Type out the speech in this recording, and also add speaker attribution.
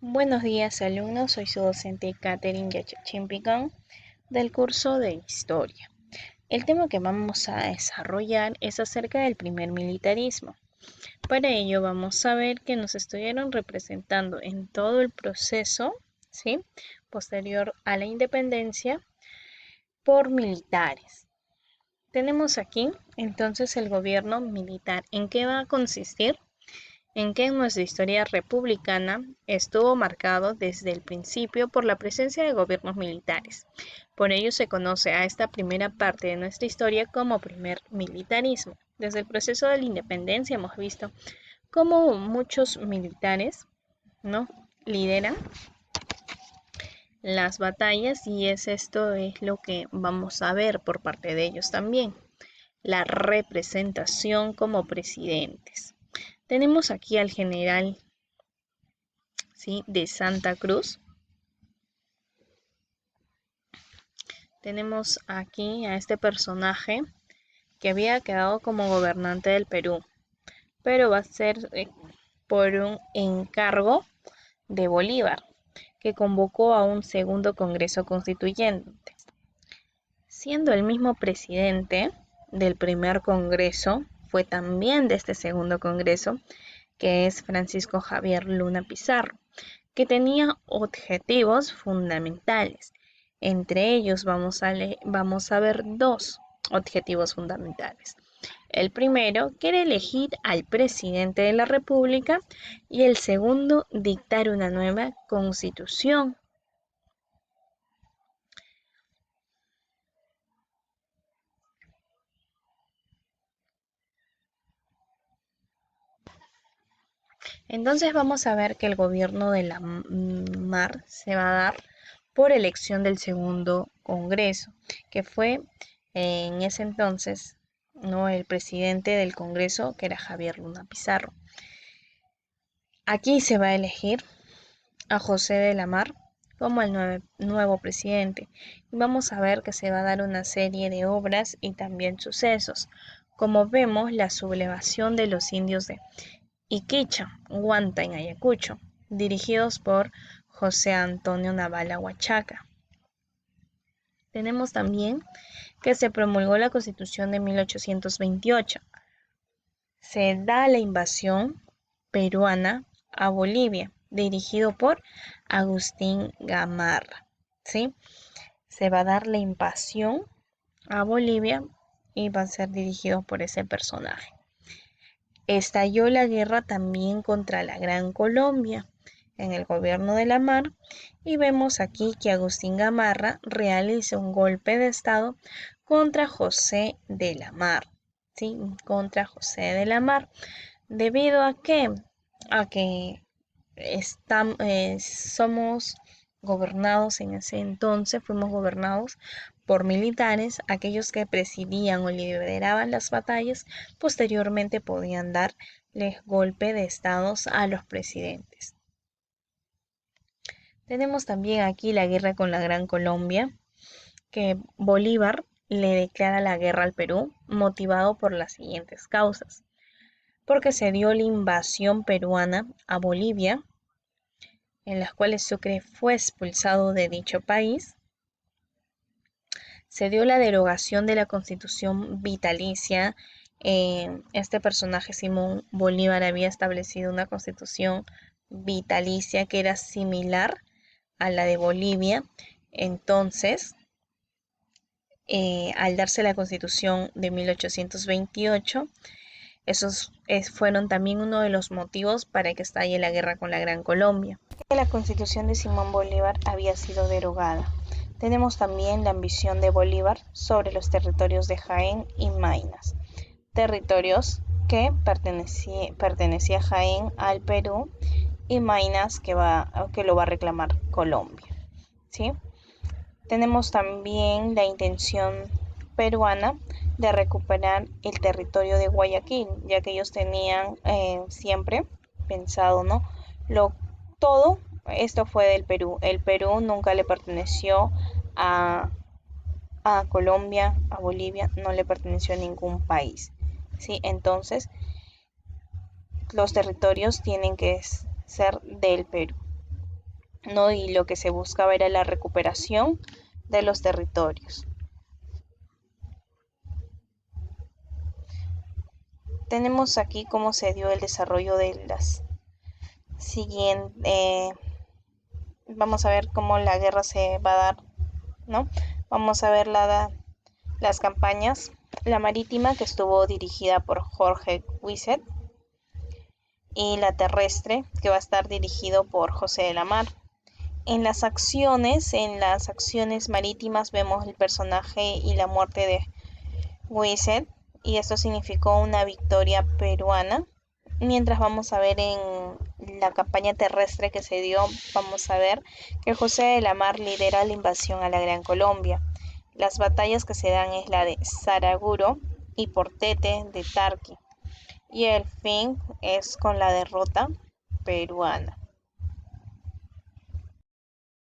Speaker 1: Buenos días, alumnos. Soy su docente Catherine Yachachimpicón del curso de Historia. El tema que vamos a desarrollar es acerca del primer militarismo. Para ello vamos a ver que nos estuvieron representando en todo el proceso, ¿sí?, posterior a la independencia por militares. Tenemos aquí entonces el gobierno militar. ¿En qué va a consistir? En que en nuestra historia republicana estuvo marcado desde el principio por la presencia de gobiernos militares. Por ello se conoce a esta primera parte de nuestra historia como primer militarismo. Desde el proceso de la independencia hemos visto cómo muchos militares, ¿no?, lideran las batallas, y esto es lo que vamos a ver por parte de ellos también, la representación como presidentes. Tenemos aquí al general, ¿sí?, de Santa Cruz. Tenemos aquí a este personaje que había quedado como gobernante del Perú, pero va a ser por un encargo de Bolívar, que convocó a un segundo Congreso Constituyente. Siendo el mismo presidente del primer Congreso, fue también de este segundo Congreso, que es Francisco Javier Luna Pizarro, que tenía objetivos fundamentales. Entre ellos vamos a ver dos objetivos fundamentales. El primero, que era elegir al presidente de la República, y el segundo, dictar una nueva constitución. Entonces vamos a ver que el gobierno de la Mar se va a dar por elección del segundo Congreso, que fue en ese entonces, ¿no?, el presidente del Congreso, que era Javier Luna Pizarro. Aquí se va a elegir a José de la Mar como el nuevo presidente. Y vamos a ver que se va a dar una serie de obras y también sucesos, como vemos la sublevación de los indios de Iquicha, Huanta en Ayacucho, dirigidos por José Antonio Navala Huachaca. Tenemos también que se promulgó la Constitución de 1828. Se da la invasión peruana a Bolivia, dirigido por Agustín Gamarra, ¿sí? Se va a dar la invasión a Bolivia y va a ser dirigido por ese personaje. Estalló la guerra también contra la Gran Colombia en el gobierno de la Mar, y vemos aquí que Agustín Gamarra realiza un golpe de estado contra José de la Mar, ¿sí?, contra José de la Mar, debido a que somos gobernados en ese entonces, fuimos gobernados por militares. Aquellos que presidían o lideraban las batallas posteriormente podían darles golpe de estados a los presidentes. Tenemos también aquí la guerra con la Gran Colombia, que Bolívar le declara la guerra al Perú, motivado por las siguientes causas: porque se dio la invasión peruana a Bolivia, en las cuales Sucre fue expulsado de dicho país. Se dio la derogación de la Constitución vitalicia. Este personaje, Simón Bolívar, había establecido una constitución vitalicia que era similar a la de Bolivia. Entonces, al darse la Constitución de 1828, esos fueron también uno de los motivos para que estalle la guerra con la Gran Colombia. La Constitución de Simón Bolívar había sido derogada. Tenemos también la ambición de Bolívar sobre los territorios de Jaén y Maynas, territorios que pertenecía Jaén al Perú, y Maynas que lo va a reclamar Colombia, ¿sí? Tenemos también la intención peruana de recuperar el territorio de Guayaquil, ya que ellos tenían siempre pensado, ¿no?, todo esto fue del Perú. El Perú nunca le perteneció a, a Colombia, a Bolivia, no le perteneció a ningún país, ¿sí? Entonces, los territorios tienen que ser del Perú. ¿no? Y lo que se buscaba era la recuperación de los territorios. Tenemos aquí cómo se dio el desarrollo de las siguientes. Vamos a ver cómo la guerra se va a dar, ¿no? Vamos a ver las campañas. La marítima, que estuvo dirigida por Jorge Wisset, y la terrestre, que va a estar dirigido por José de la Mar. En las acciones marítimas vemos el personaje y la muerte de Wisset, y esto significó una victoria peruana. Mientras vamos a ver en la campaña terrestre que se dio, vamos a ver que José de la Mar lidera la invasión a la Gran Colombia. Las batallas que se dan es la de Saraguro y Portete de Tarqui, y el fin es con la derrota peruana.